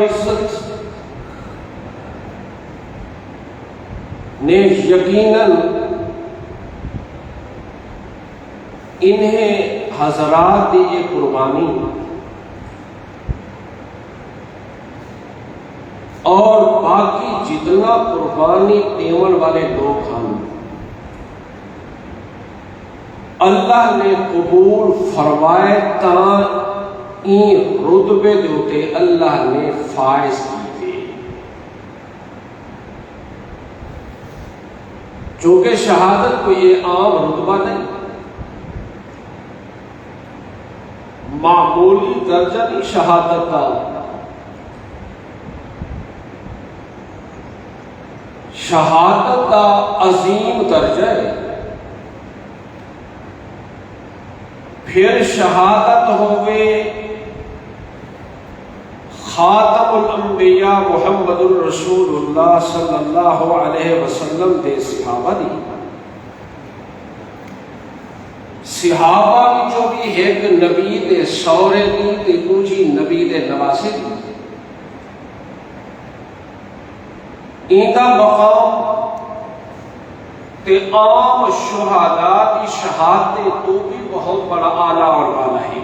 العزت نے یقیناً انہیں حضرات دی یہ قربانی اور باقی جتنا قربانی دیون والے لوگ ہیں اللہ نے قبول فرمائے تاں این رتبے دوتے اللہ نے فائز کیتے، چونکہ شہادت کو یہ عام رتبہ نہیں، معمولی درجہ نہیں شہادت کا، شہادت کا عظیم درجہ ہے۔ پھر شہادت ہوئے خاتم الانبیاء محمد الرسول اللہ صلی اللہ علیہ وسلم دے صحابہ دی، صحابہ کی جو بھی ایک نبی دے سورے دی تے دوجی نبی دے نواسے دی، ایندہ مقام تے عام شہداء کی شہادت تو بھی بہت بڑا اعلیٰ اور اعلیٰ ہے۔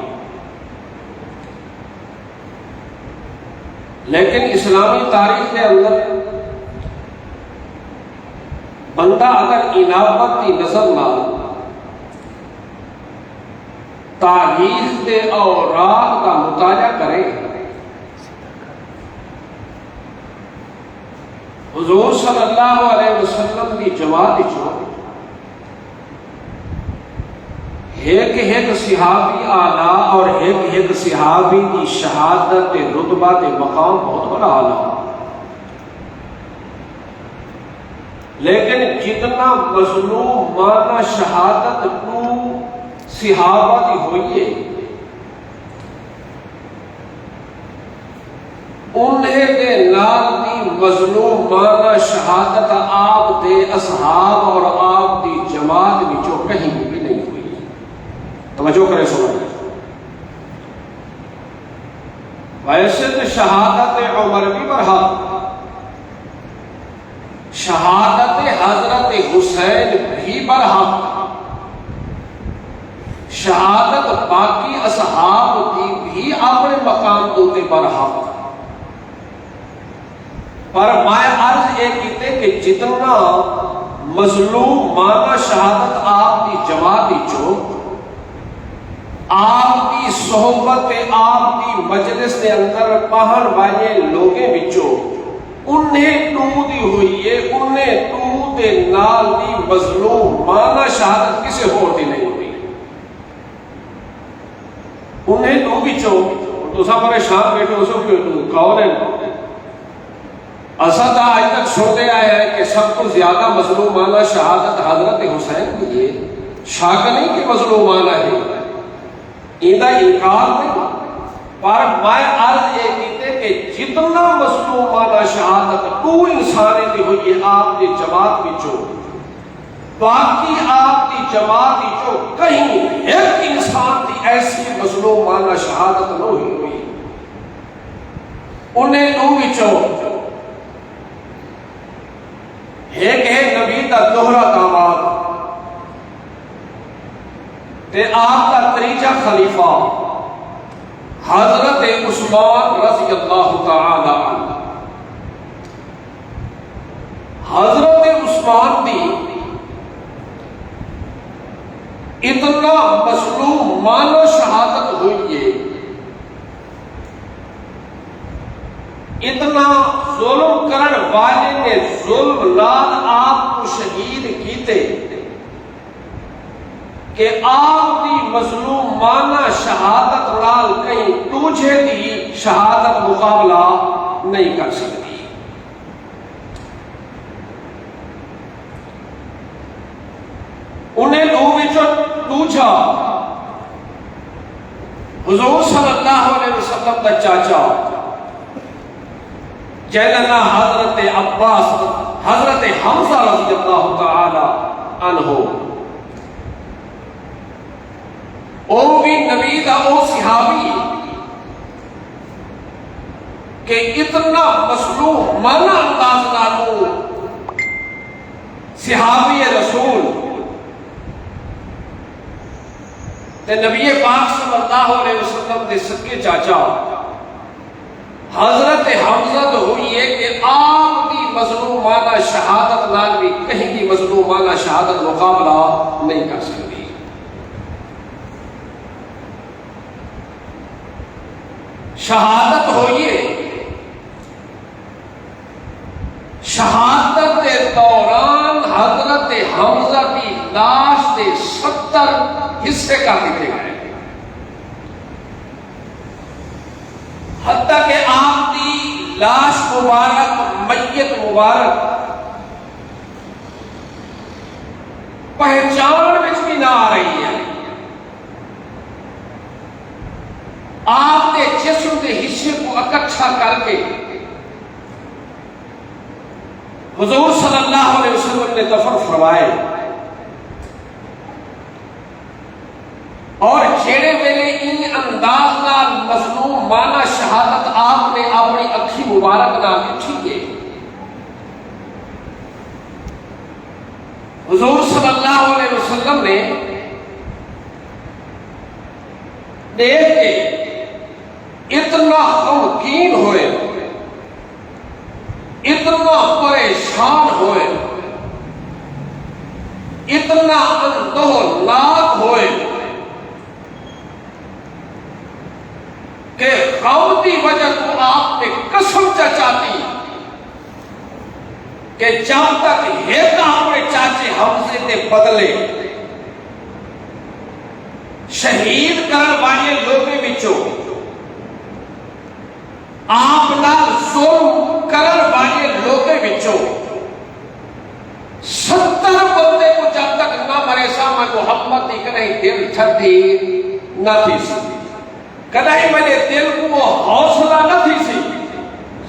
لیکن اسلامی تاریخ کے اندر بندہ اگر انابت کی نظر نہ تاریخ کے اوراق کا مطالعہ کرے، حضور صلی اللہ علیہ وسلم کی جماعت جو ایک صحابی اعلیٰ اور ایک صحابی کی شہادت رتبہ کے مقام بہت بڑا اعلیٰ، لیکن جتنا مظلوم مانا شہادت تو صحابہ کی ہوئی ہے، انہیں دے نال دی مظلوم مانا شہادت آپ دے اصحاب اور آپ دی جماعت وچوں کہیں بھی نہیں ہوئی۔ توجہ کرے سنیں، ویسے تو شہادت عمر بھی برحق، شہادت حضرت حسین بھی برحق، شہادت باقی اصحاب کی بھی اپنے مقام ہوتے برحق، پر میں عرض یہ کیتے کہ جتنا مظلوم مانا شہادت آپ کی جماعت چو آپ کی صحبت آپ کی مجلس کے اندر پہن والے لوگیں بچو انہیں تو دی ہوئی ہے، انہیں تو دے نال دی مظلوم مانا شہادت کسے ہور دی نہیں ہوئی، انہیں تو بچو تو سا پریشان بیٹھے ہو سو کیوں تو کون ہے؟ اسد آج تک سنتے آئے ہیں کہ سب کو زیادہ مظلومانہ شہادت حضرت حسین کی ہے، شک نہیں کہ مظلومانہ ہے، ایدہ انکار نہیں، پر میں عرض یہ کیتے کہ جتنا مظلومانہ شہادت تو انسانے دی ہوئی ہے آپ دی جماعت بچو، باقی آپ دی جماعت بچو کہیں ایک انسان دی ایسی مظلومانہ شہادت نہ ہوئی، انہیں تو بچو ایک ہے نبی کا دوہرا داماد تے آپ کا تریجہ خلیفہ حضرت عثمان رضی اللہ تعالی عنہ، حضرت عثمان دی اتنا مظلوم مانو شہادت ہوئی ہے، اتنا ظلم کرن والے نے ظلم نال آپ کو شہید کیتے کہ آپ دی مظلوم مانا شہادت نال کہیں تجھے دی شہادت مقابلہ نہیں کر سکتی۔ انہیں دوجا حضور صلی اللہ علیہ وسلم کا چاچا جیلنا حضرت عباس حضرت حمزہ رضی اللہ تعالی عنہ، او بھی نبی دا او صحابی کہ اتنا مصلوح مانا انداز نالو صحابی رسول تے نبی پاک صلی اللہ علیہ وسلم دے صدقے چاچا حضرت حمزہ تو ہوئی ہے کہ آپ کی مظلومانہ شہادت نال بھی کہیں کی مظلومانہ شہادت مقابلہ نہیں کر سکتی. شہادت ہوئیے شہادت کے دوران حضرت حمزہ کی لاش کے 70 حصے کر دیتے گئے حتیٰ کہ آپ کی لاش مبارک میت مبارک پہچان میں بھی نہ آ رہی ہے. آپ نے جسم کے حصے کو اکٹھا کر کے حضور صلی اللہ علیہ وسلم نے دفن فرمائے اور جیڑے ویلے ان انداز نال مظلوم مانا شہادت آپ نے اپنی اکھی مبارک نہ اٹھی ہے. حضور صلی اللہ علیہ وسلم نے دیکھ کے اتنا غمگین ہوئے اتنا پریشان ہوئے اتنا اندوہناک ہوئے کہ غم کی وجہ تو آپ نے قسم چاچاتی کہ جب تک ایک اپنے چاچے حمزے نے بدلے شہید کرن والے لوگوں وچوں آپ نال ظلم کرن والے لوگوں وچوں 70 بندے کو جب تک نہ مرے سامنے محمد کی کہیں دل ٹھنڈی نہ تھی سی کہیں میرے دل کو وہ حوصلہ نہ تھی سی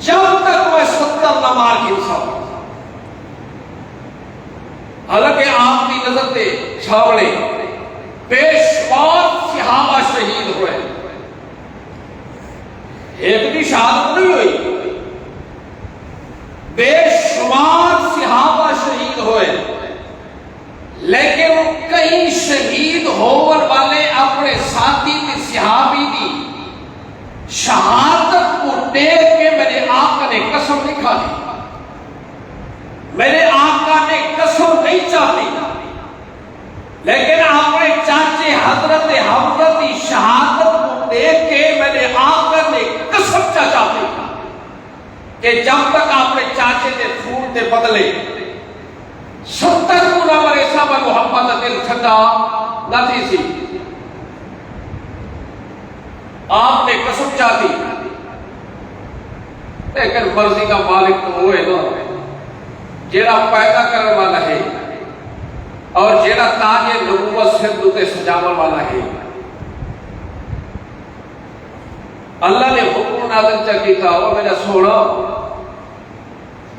جب تک میں 70 نہ مار کے انسان. حالانکہ آپ کی نظر کے سامنے بے شمار صحابہ شہید ہوئے ایک بھی شہادت نہیں ہوئی بے شمار صحابہ شہید ہوئے لیکن کئی شہید ہونے والے اپنے ساتھی کی صحابی کی شہادت کو دیکھ کے میرے آقا نے قسم نہیں کھائی میرے آقا نے قسم نہیں چاہتی لیکن اپنے چاچے حضرت حمزہ کی شہادت کو دیکھ کے میرے آقا نے قسم چاہتی کہ جب تک اپنے چاچے کے خون کے بدلے 70 کو نہ مرے سامنے محمد دل ٹھنڈا نہ تھی سی. آپ نے قسم چاہتی لیکن مرضی کا مالک تو وہ ہے نا جیڑا پیدا کرنے والا ہے اور جیڑا تاج نبوت سر تے سجاون والا ہے. اللہ نے حکم نازل چا کیتا اور میرا سونا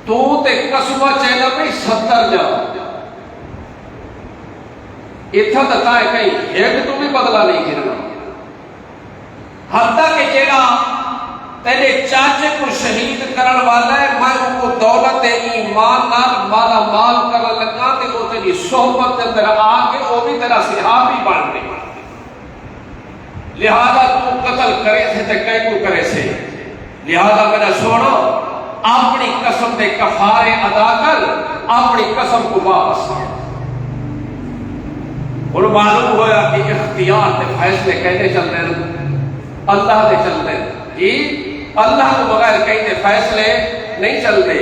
تو تے قسمہ چاہنا بھی 70 جا اتھا دتا ہے کہیں ایک تو بھی بدلا نہیں گرنا حتیٰ کہ جیڑا تیرے چاچے کو شہید کرن والا ہے میں ان کو دولت ایمان نال مالا مال کرن لگا تے وہ تیری صحبت کے اندر آ کے وہ بھی تیرا صحابی بن گئے لہذا تو قتل کرے تھے تے کہیں کو کرے سے لہذا میرا سونا اپنی قسم دے کفارے ادا کر اپنی قسم کو واپس کر. اور معلوم ہوا کہ اختیار تے فیصلے کہنے چل رہے ہیں اللہ دے چل رہے ہیں جی اللہ کو بغیر کہیں فیصلے نہیں چلتے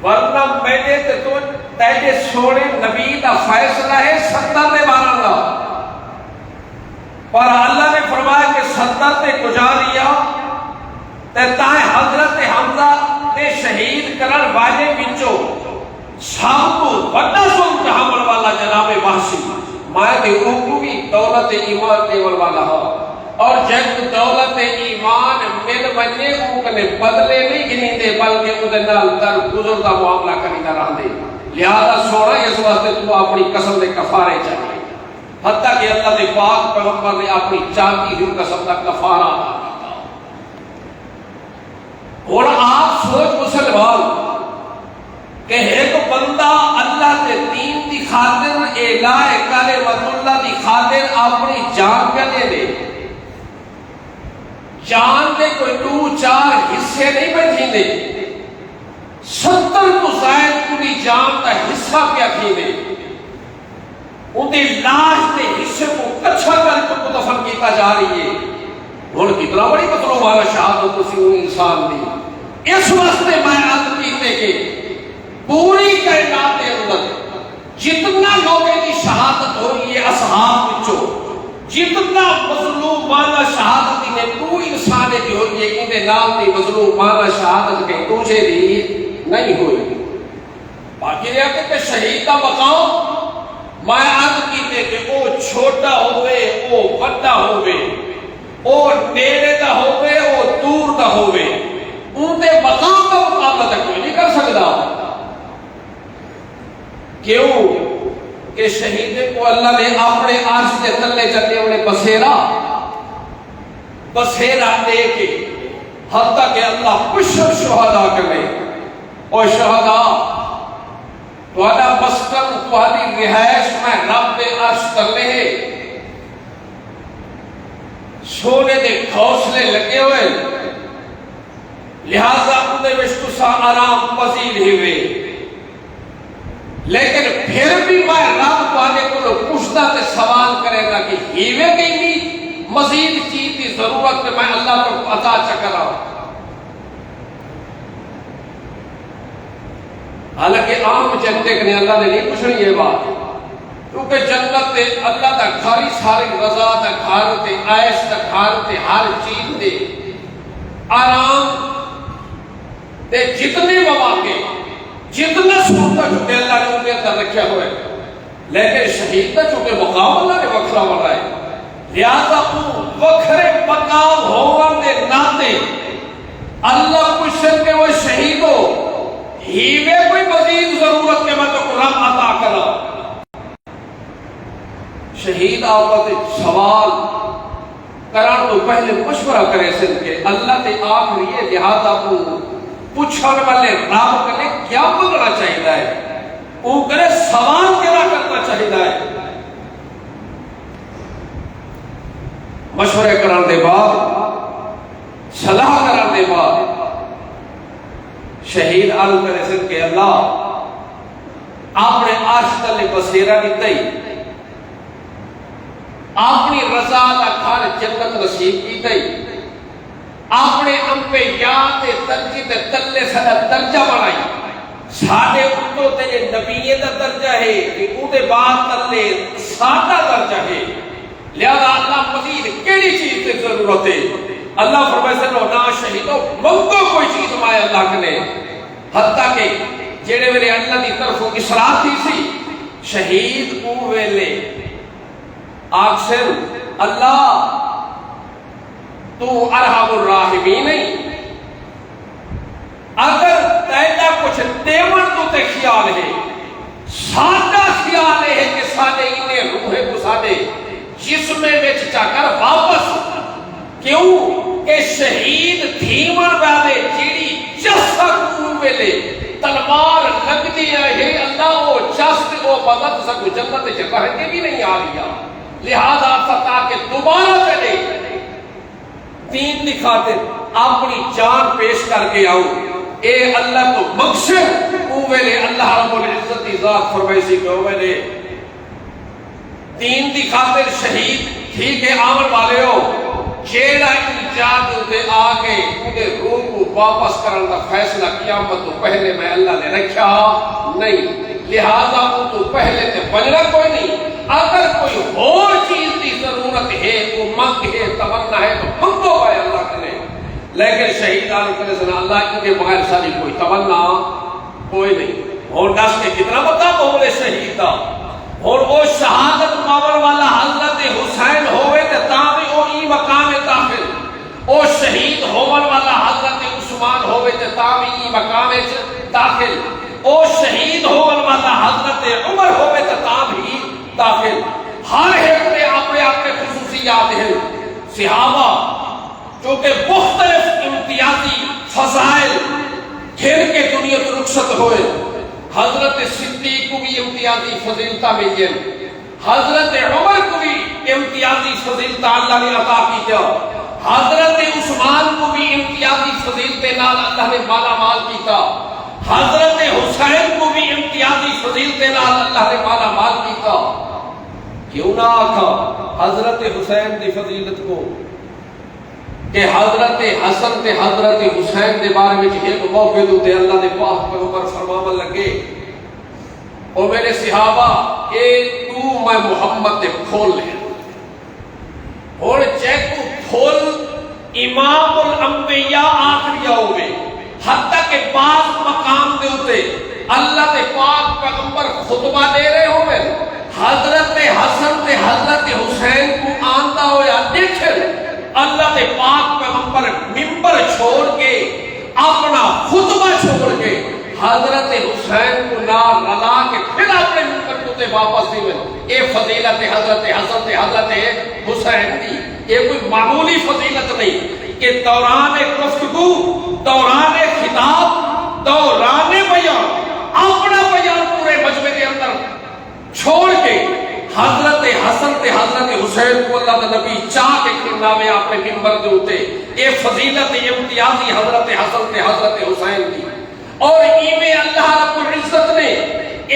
ورنہ میرے تو تیرے سونے نبی کا فیصلہ ہے 70 دے بارہ کا پر اللہ نے فرمایا کہ 70 تے گزاریا تے تائیں حضرت حمزہ تے شہید کرن والے وچوں سب کو بڑا ظلم حمل والا جناب وحشی میں تے کو بھی دولت ایمان دیول والا ہوں اور جب دولت ایمان مل بنے وہ کنے بدلے نہیں گنی دے بلکہ وہ نال در گزر دا معاملہ کری نہ رہندے. لہذا سونا اس واسطے تو اپنی قسم دے کفارے چاہیے حتیٰ کہ اللہ دے پاک پیغمبر نے اپنی چاہتی ہوئی قسم دا کفارہ اور آپ سوچ مسلمان کہ ایک بندہ اللہ کے دین دی خاطر اعلاء کلمت اللہ دی خاطر اپنی جان پہ دے دے. جان دے کوئی 2-4 حصے نہیں بیٹھی دے, 70 تو زائد پوری جان کا حصہ پہ تھی دے. اندھے لاش دے حصے کو کچھا کر کو دفن کیتا جا رہی ہے. اور کتنا بڑی مطلب والا شہادت اسی انسان دی. اس واسطے میں عرض کیتے کہ پوری کائنات کے اندر جتنا لوگوں کی شہادت ہوئی ہے اصحاب وچوں, جتنا مظلومانہ شہادت نے تو انسان کی ہوئی ہے, اندے نام دی مظلومانہ شہادت کے دوسرے دی نہیں ہوئی. باقی رہتے کہ شہید کا مقام میں عرض کیتے کہ وہ چھوٹا ہوئے وہ بڑا ہوئے, وہ نیڑے دا ہوئے وہ دور دا ہوئے, ان دے مقام کا مقابلہ تک کوئی نہیں کر سکتا. کیوں کہ شہید کو اللہ نے اپنے عرش کے تلے چلے انہیں بسیرا دے کے حتیٰ کہ اللہ پشر شہداء کرے. اور شہداء تہاڈا مسکن تہاڈی رہائش میں رب عرش تلے سونے دے گھونسلے لگے ہوئے, لہذا اندے وچ تساں آرام پذیر ہوئے. لیکن پھر بھی میں رب تہاڈے کولوں پوچھدا تے سوال کرے گا کہ ہیوے کہیں بھی مزید چیز کی ضرورت ہے, میں اللہ کو عطا چکرا. حالانکہ عام جنتے نے اللہ نے نہیں پوچھنی یہ بات, کیونکہ جنت تے اللہ دا گھر ساری رضا دا گھر تے عیش دا گھر تے ہر چیز دے آرام تے جتنے مواقع جتنا سنتا چکے اللہ نے ان کے اندر رکھا ہوئے. لیکن شہید کا چکے مقام اللہ نے وکھرا بنائے, لہذا وکھرے مقام ہونے دے ناتے اللہ پوچھن کے وہ شہید ہو ہیوے کوئی مزید ضرورت کے میں تو قرآن عطا کرا. شہید آوات سوال کران تو پہلے مشورہ کرے سن کے اللہ تے آخری ہے, لہذا پوچھنے والے رب نے کیا بولنا چاہیے ہے, وہ کرے سوال کیا کرنا چاہیے ہے. مشورے کران دے بعد صلاح کران دے بعد شہید عرض کرے سن کہ اللہ اپنے عرش تلے بسیرا دیتا ہی, اپنی رضا دا گھر جنت نصیب کیتا ہی, اپنے انبیاء تے درجے تے تلے سدا درجہ بنائی. ساڈے اتوں تے نبی دا درجہ ہے کہ اودے بعد تلے ساڈا درجہ ہے. لہذا اللہ مزید کیڑی چیز کی ضرورت ہے؟ اللہ فرمائے سنو نا شہیدو منگو کوئی چیز مائے اللہ نے. حتیٰ کہ جڑے ویلے اللہ دی طرفوں اسراء تھی سی, شہید او ویلے آکسن اللہ تو ارحم الراحمین نہیں, اگر تیدا کچھ دیون تو تے خیال ہے, سادہ خیال ہے کہ سادے انہیں روح کو سادے جسم میں چا کر واپس. کیوں کہ شہید دھیمن والے جیڑی جسد کو ویلے تلوار لگ دیا ہے, اللہ وہ جسد وہ بدت سکو جنت جگہ کے بھی نہیں آ رہا. لہذا فتح کے دوبارہ چلے دین دی خاطر اپنی جان پیش کر کے آؤ. اے اللہ تو مقصد او ویلے اللہ رب العزت دی ذات فرمائی سی کہ او ویلے دین دی خاطر شہید ٹھیک ہے آمن والے ہو, جیڑا ایجاد دے آگے انہیں روح کو واپس کرنے کا فیصلہ قیامت تو پہلے میں اللہ نے رکھا نہیں. لہذا وہ تو پہلے تے بجنا کوئی نہیں. اگر کوئی اور چیز کی ضرورت ہے, وہ منگ ہے, تمنا ہے تو منگو ہے اللہ نے. لیکن شہید علیہ اللہ کے بغیر ساری کوئی تمنا کوئی نہیں. اور دس کے کتنا بتا بولے شہید تھا, اور وہ شہادت پاور والا حضرت حسین ہوئے تے تاں وہ ای مقام داخل, وہ شہید ہوون والا حضرت عثمان ہوئے تے تاں ای مقام داخل, وہ شہید ہوون والا حضرت عمر ہوئے تے تاں بھی داخل. ہر ایک نے اپنے اپنے خصوصیات ہیں. صحابہ جو کہ مختلف امتیازی فضائل گھر کے دنیا تو رخصت ہوئے حضرت صدیق کو بھی امتیازی فضیلتہ ملی، حضرت عمر کو بھی امتیازی فضیلتہ اللہ نے عطا کی تھا، حضرت عثمان کو بھی امتیازی فضیلتیں نال اللہ نے مالا مال کی تھا، حضرت حسین کو بھی امتیازی فضیلتیں نال اللہ نے مالا مال کی تھا۔ کیوں نہ آکھا حضرت حسین دی فضیلت کو کہ حضرت حسن تے حضرت حسین دے بارے میں ایک موقع دوتے اللہ نے پاک پیغمبر فرماون لگے، او میرے صحابہ اے تو میں محمد دے پھول لے اور چیک تو پھول امام الانبیاء آخریہ ہوئے، حتیٰ کہ بعض مقام دے ہوتے اللہ دے پاک پیغمبر خطبہ دے رہے ہوئے، حضرت حسن تے حضرت حسین کو آندہ ہویا دیکھیں اللہ دے پاک پیغمبر ممبر چھوڑ کے اپنا خطبہ چھوڑ کے حضرت حسین کو نار رلا کے پھر اپنے ممبر کو تے واپس دیوے۔ اے فضیلت حضرت حسن تے حضرت حسین دی، یہ کوئی معمولی فضیلت نہیں کہ دوران گفتگو، دوران خطاب، دوران بیان اپنا بیان پورے مجمع کے اندر چھوڑ کے حضرت حسن تے حضرت حسین کو اللہ دا نبی چاہ کے کرنا میں آپ نے ممبر دے ہوتے، اے فضیلت امتیازی حضرت حسن تے حضرت حسین کی، اور ایمیں اللہ رب العزت نے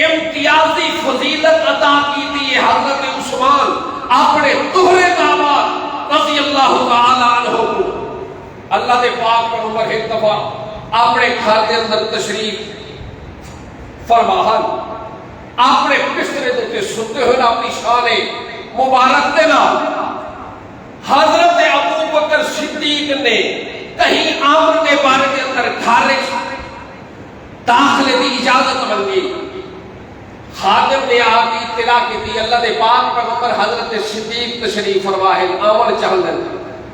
امتیازی فضیلت عطا کی تھی حضرت عثمان اپنے دوہرے داماد رضی اللہ تعالی عنہ کو۔ اللہ دے پاک پیغمبر ایک دفعہ اپنے گھر کے اندر تشریف فرماہن، اپنے بسترے دے ستے ہوئے اپنی شان مبارک دینا حضرت ابو بکر صدیق نے کہیں عامر کے بارے کے اندر گھر داخلے دی اجازت مانگی، خادم نے آپ کی اطلاع کی تھی اللہ دے پاک پیغمبر حضرت صدیق تشریف فرمائے عامر چاہلن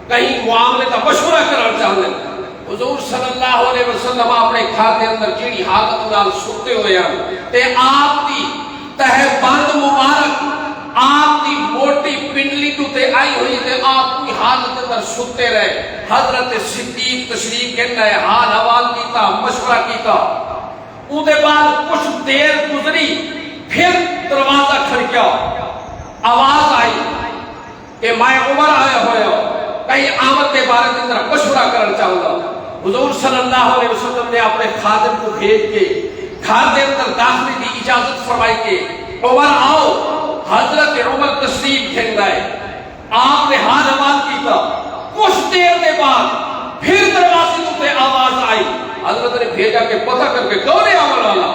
کہیں معاملے کا مشورہ کرنا چاہلن، حضور صلی اللہ علیہ وسلم اپنے گھر کے اندر جیڑی حالت نال ستے ہوئے ہیں تے آپ دی تہ بند مبارک آپ دی موٹی پنڈلی تو تے آئی ہوئی تے آپ کی حالت کے اندر ستے رہے، حضرت صدیق تشریف کہنا ہے حال حوال کیتا مشورہ کیتا، اون دے بعد کچھ دیر گزری پھر دروازہ کھڑکیا، آواز آئی کہ میں عمر آیا ہویا کہیں آمد کے بارے کے اندر مشورہ کرنا چاہوں گا۔ حضور صلی اللہ علیہ وسلم نے اپنے خادم کو بھیج کے گھر کے اندر داخلے کی اجازت فرمائی کہ عمر آؤ، حضرت عمر تشریف کھن رہے، آپ نے حال حوال کیتا، کچھ دیر کے بعد پھر دروازے تو آواز آئی، حضرت نے بھیجا کہ پتہ کر کے کون ہے عمر والا،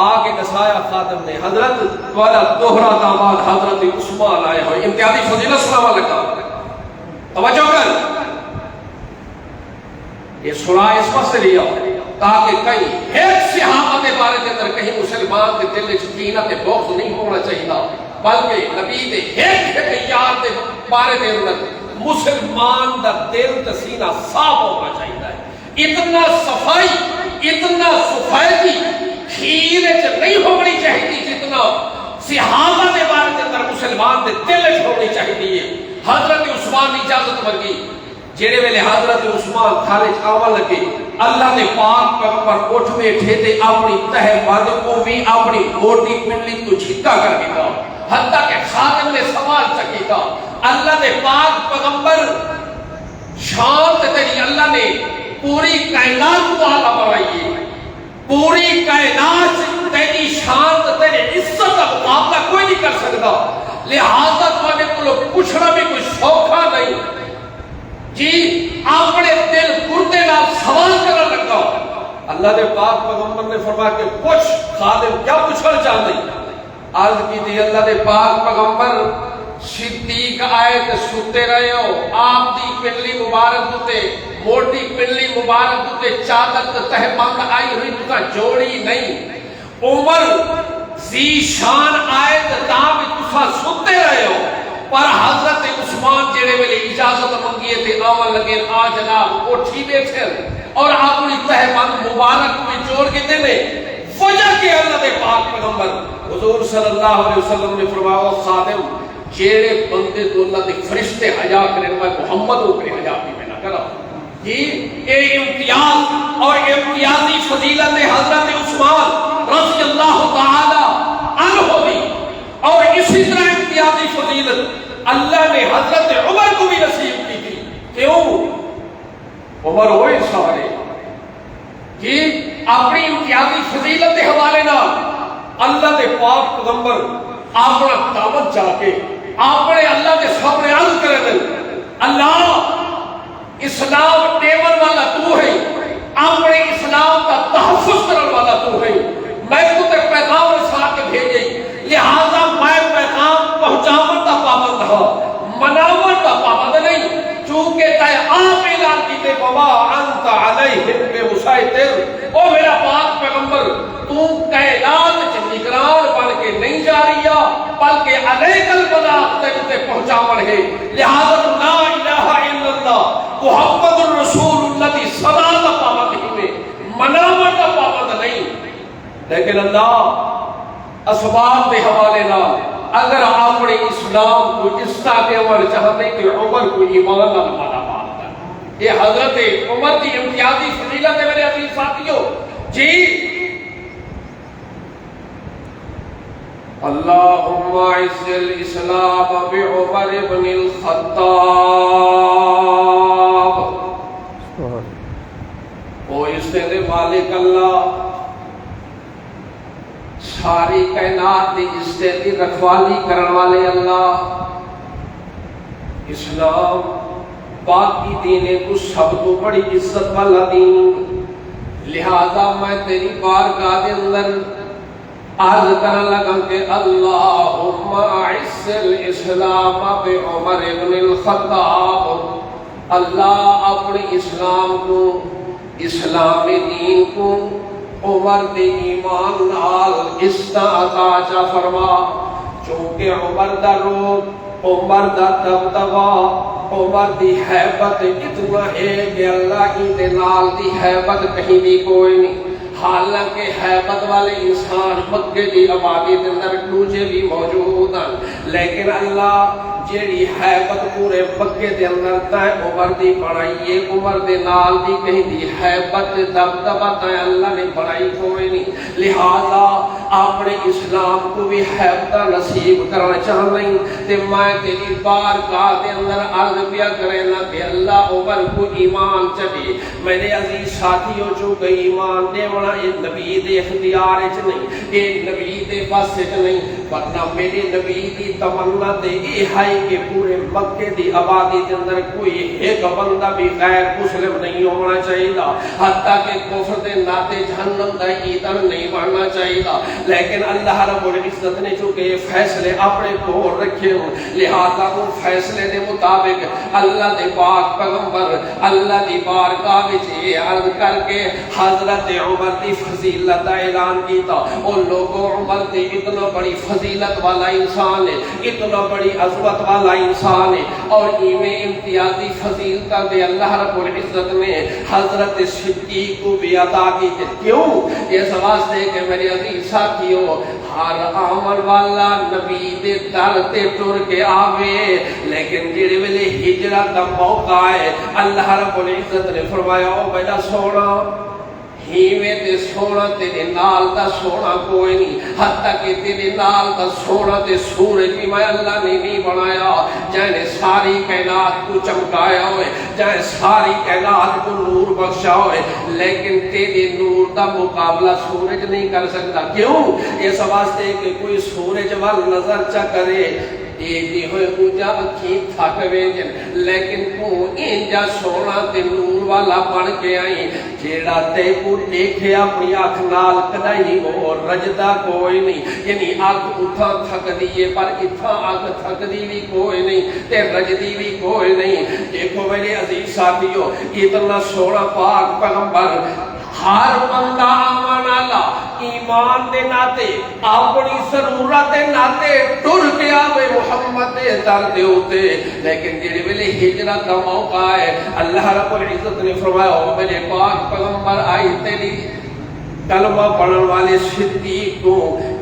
آگے دسایا خادم نے حضرت والا دوہرا داماد حضرت عثمان آئے ہوئے، امتیازی فضیلت سلام علیکم، توجہ کر یہ سنا اس وقت سے لیا تاکہ کہیں ایک صحابہ کے بارے کے اندر کہیں مسلمان کے دل کینہ تے بغض نہیں ہونا چاہیے، بلکہ نبی دے ایک یار کے بارے کے اندر مسلمان دا دل تے سینہ صاف ہونا چاہیے، اتنا صفائی کھیر نہیں ہونی چاہیے جتنا صحابہ کے بارے کے اندر مسلمان دے دل ہونی چاہیے۔ حضرت عثمان نے اجازت مانگی، جیڑے ویلے حضرت عثمان خارج آون لگے اللہ نے پاک پیغمبر اٹھ بیٹھے تے اپنی تہ بند کو بھی اپنی موٹی پنڈلی تو چھٹا کر دیتا، حتیٰ کہ خادم نے سوال چکیتا اللہ نے پاک پیغمبر شان تیری اللہ نے پوری کائنات کو آلہ بنائیے، پوری کائنات تیری شان تیری عزت کا مقابلہ کوئی نہیں کر سکتا، لہذا تمہیں کو پوچھنا بھی کوئی سوکھا نہیں جی، اپنے دل گردے نال سوال کرنے لگا۔ اللہ نے پاک پیغمبر نے فرمایا کہ پوچھ خادم کیا پوچھنا چاہتے ہیں؟ عرض کی تھی اللہ نے پاک پیغمبر صدیق آئے تے ستے رہے ہو، آپ دی پنڈلی مبارک ہوتے موٹی پنڈلی مبارک ہوتے چادر تہ بند آئی ہوئی تو جوڑی نہیں، عمر زی شان آئے تے تاں بھی تسا ستے رہے ہو، پر حضرت عثمان جڑے ویلے اجازت منگیے تھے آون لگے آ جناب اٹھی بیٹھے اور اپنی تہ بند مبارک میں جوڑ کے دینے، وجہ کہ اللہ دے پاک پیغمبر حضور صلی اللہ علیہ وسلم نے فرمایا خادم جیڑے بندے تو اللہ دے فرشتے حیا کریں میں محمد کو کرے حیا بھی میں نہ کرا، جی یہ امتیاز اور امتیازی فضیلت حضرت عثمان رضی اللہ تعالی عنہ بھی، اور اسی طرح امتیازی فضیلت اللہ نے حضرت عمر کو بھی نصیب کی تھی۔ کیوں؟ عمر ہوئے سارے جی اپنی امتیازی فضیلت کے حوالے نال اللہ دے پاک پیغمبر اپنا دعوت جا کے اپنے اللہ کے سامنے عرض کرے دیں، اللہ اسلام ٹیبل والا تو ہے، اپنے اسلام کا تحفظ کرنے والا تو ہے، میں تو تے پیغام رسا کے بھیجے، لہذا میں پیغام پہنچاون کا پابند ہوں، مناون کا پابند نہیں، چونکہ تے آپ اعلان کیتے وما انت علیہم بمسیطر، او میرا پاک پیغمبر تو کائنات وچ نگران بن کے نہیں جا رہیا، بلکہ علیک البلاغ تے پہنچاون ہے، لہذا لا الہ الا اللہ محمد الرسول اللہ صدا کا پابند ہی میں، مناون کا پابند نہیں۔ لیکن اللہ اسباب کے حوالے نال اگر اپنے اسلام کو اس طرح عمر چاہتے کہ عمر کو ایمان نہ مانا مانتا ہے، یہ حضرت عمر کی امتیازی فضیلت ہے میرے عزیز ساتھیوں۔ جی اللہم اعز الاسلام بعمر بن الخطاب، او اس دے مالک اللہ ساری کائنات دی عزت دی رکھوالی کرن والے اللہ، اسلام باقی دینے کو سب تو بڑی عزت والا دین، لہذا میں تیری بارگاہ دے اندر عرض کرن لگا کہ اللہم اعز الاسلام بعمر بن الخطاب، اللہ اپنے اسلام کو، اسلام دین کو عمر دے ایمان نال استعطا فرما، چونکہ عمر دا روب، عمر دا دبدبا، عمر دی حیبت اتنا ہے کہ اللہ کی دے نال دی حیبت کہیں بھی کوئی نہیں، حالانکہ حیبت والے انسان مکے دی آبادی دے اندر دوجے بھی موجود ہیں، لیکن اللہ جیڑی حیبت پورے مکے دے اندر تے عمر دی بڑھائی ہے، عمر دے نال دی کہیں دی حیبت دبدبا تے اللہ نے بڑھائی کوئی نہیں، لہذا اپنے اسلام کو بھی حیبت نصیب کرنا چاہتا ہوں، تے میں تیری بارگاہ دے اندر عرض پیا کرے نا کہ اللہ عمر کو ایمان چاہیے۔ میرے عزیز ساتھیوں، جو کہ ایمان دے وڑا یہ نبی دے اختیار وچ نہیں، یہ نبی دے بس وچ نہیں، ورنہ میرے نبی دی تمنا تے یہ ہے کہ پورے مکے دی آبادی کے اندر کوئی ایک بندہ بھی غیر مسلم نہیں ہونا چاہیے، حتیٰ کہ کفر دے ناتے جہنم دا ایندھن نہیں بننا چاہیے، لیکن اللہ رب العزت نے چونکہ یہ فیصلے اپنے کول رکھے ہوں، لہذا ان فیصلے دے مطابق اللہ دے پاک پیغمبر اللہ دی بارگاہ وچ یہ عرض کر کے حضرت عمر دی فضیلت دا اعلان کیتا۔ ان لوگوں عمر دی اتنا بڑی فضیلت والا انسان ہے، اتنا بڑی عظمت والا انسان ہے، اور ایویں امتیازی فضیلت دے اللہ رب العزت نے حضرت صدیق کو بھی عطا کی۔ کیوں؟ اس واسطے کہ میرے عزیز ساتھیوں، ہر آمن والا نبی دے در تے ٹر کے آوے، لیکن جڑے ویلے ہجرت دا موقع ہے اللہ رب العزت نے فرمایا او میرا سونا ہیویں تے سونا تیرے نال دا سونا کوئی نہیں، حتیٰ کہ تیرے نال دا سونا تے سورج بھی میں اللہ نے نہیں بنایا، جائے ساری کائنات کو چمکایا ہوئے، جائے ساری کائنات کو نور بخشا ہوئے، لیکن تیرے نور دا مقابلہ سورج نہیں کر سکتا۔ کیوں؟ اس واسطے کہ کوئی سورج وال نظر چا کرے دیکھتی ہوئے اونجا اکھی تھک ویجن، لیکن تو انجا سونا تے نور والا بن کے آئی، جیڑا تے کو دیکھے اپنی آنکھ نال کدائی وہ رجدہ کوئی نہیں، یعنی آنکھ اتھا تھک دیئے پر اتھا آنکھ تھک دی بھی کوئی نہیں تے رجدی بھی کوئی نہیں۔ دیکھو میرے عزیز ساتھیوں، اتنا سونا پاک پیغمبر ہر بندہ آمن اللہ ایمان دے ناتے اپنی ضرورت دے ناتے ٹر کے آوے محمد دے در دے ہوتے، لیکن جڑے ویلے ہجرت کا موقع ہے اللہ رب العزت نے فرمایا او میرے پاک پیغمبر آئی تیری کلمہ پڑھن والے صدیق کو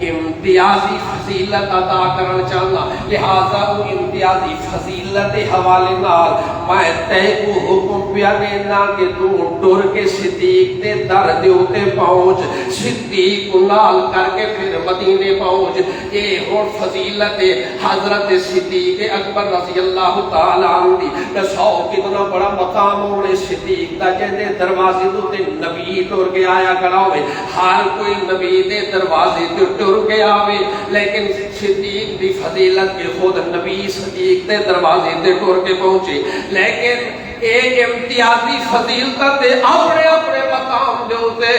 امتیازی فضیلت عطا کرنا چاہنا، لہذا وہ امتیازی فضیلت حوالے نال میں تے کو حکم پیا دینا کہ تو ٹر کے صدیق دے در دے اوتے پہنچ، صدیق نال کر کے پھر مدینے پہنچ۔ اے ہن فضیلت حضرت صدیق اکبر رضی اللہ تعالی عنہ دی دسو کتنا بڑا مقام ہونے صدیق دا جے دروازے تے نبی ٹر کے آیا کھڑا ہوئے، ہر کوئی نبی دے دروازے تے ٹر کے آوے، لیکن صدیق دی فضیلت کے خود نبی صدیق دے دروازے تے ٹر کے پہنچے، لیکن ایک امتیازی فضیلت تے اپنے اپنے مقام دے ہوتے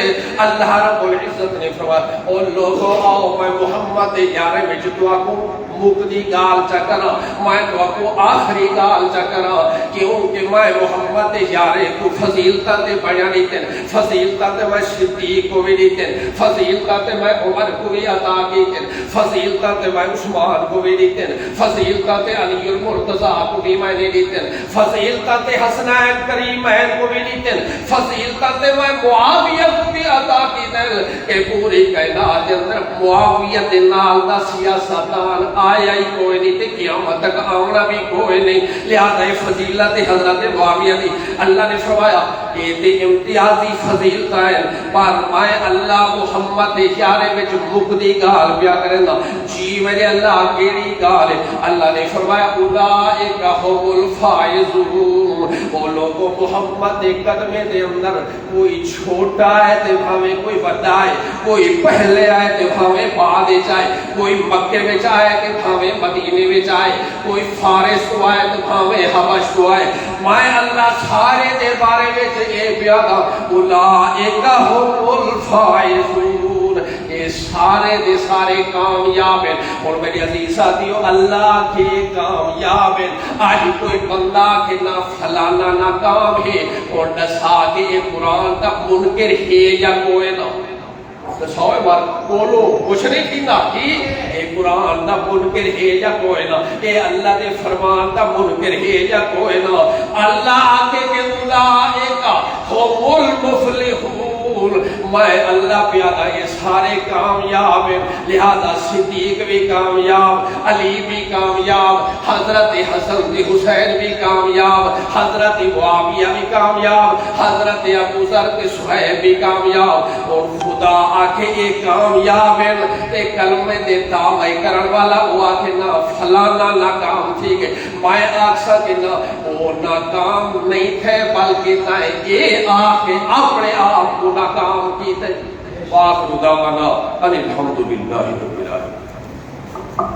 اللہ رب العزت نے فرمایا او لوگو آؤ میں محمد یارے میں دعا کو مقدی گال چکرا، میں دعا کو آخری گال چکرا، کیونکہ میں محمد یارے کو فضیلت تے بیان دیتے، فضیلت تے میں صدیق کو بھی دیتے، فضیلت تے میں عمر کو بھی عطا کیتے، فضیلت تے میں عثمان کو بھی دیتے، فضیلت تے علی المرتضی کو بھی میں نے دیتے، فضیلت تے حسنین کریمین کو بھی دیتے، فضیلت تے میں معاویہ کو بھی عطا کیتے کہ پوری کائنات اندر معاویہ دے نال دا سیاستدان آیا ہی کوئی نہیں تے قیامت تک آنا بھی کوئی نہیں، لہذا فضیلت حضرت معاویہ دی اللہ نے فرمایا کہ تے امتیازی فضیلت ہے، پر میں اللہ محمد یارے وچ مقدی گال پیا کرنا، جی میرے اللہ کیڑی گال ہے؟ اللہ نے فرمایا اولئک هم الفائزون، وہ لوگوں محمد کے قدمے دے اندر کوئی چھوٹا ہے تے بھاویں کوئی بڑا ہے، کوئی پہلے آئے تے بھاویں بعد آئے، کوئی مکے میں آئے تے بھاویں مدینے میں آئے، کوئی فارس تو آئے تے بھاویں حبش تو آئے، میں اللہ سارے دے بارے میں یہ بیانا اولئک هم الفائزون، یہ سارے دے سارے کامیاب ہیں۔ اور میری عزیز ساتھیو اللہ کے کامیاب ہیں، آج کوئی بندہ کہ نہ فلانا نہ کام ہے اور دسا کہ یہ قرآن کا منکر ہے یا کوئی نہ دساوے بار بولو کچھ نہیں تھی نا کہ اے قرآن دا منکر ہے یا کوئی نہ، اے اللہ دے فرمان دا منکر ہے یا کوئی نہ، اللہ آکے کہ اولئک هم المفلحون، میں اللہ پیادا یہ سارے کامیاب ہیں، لہذا صدیق بھی کامیاب، علی بھی کامیاب، حضرت حسن بھی حسین بھی کامیاب، حضرت معاویہ بھی کامیاب، حضرت ابو ذر کے صہیب بھی کامیاب، اور خدا آکے یہ کامیاب ہے تے کلمے دے دعوی کرن والا وہ آکے نہ فلانا ناکام تھی کہ میں آکسا کہ نہ وہ ناکام نہیں تھے بلکہ نہ یہ آکے اپنے آپ کو ناکام کی تھے۔ وآخر دعوانا ان الحمدللہ رب العالمین۔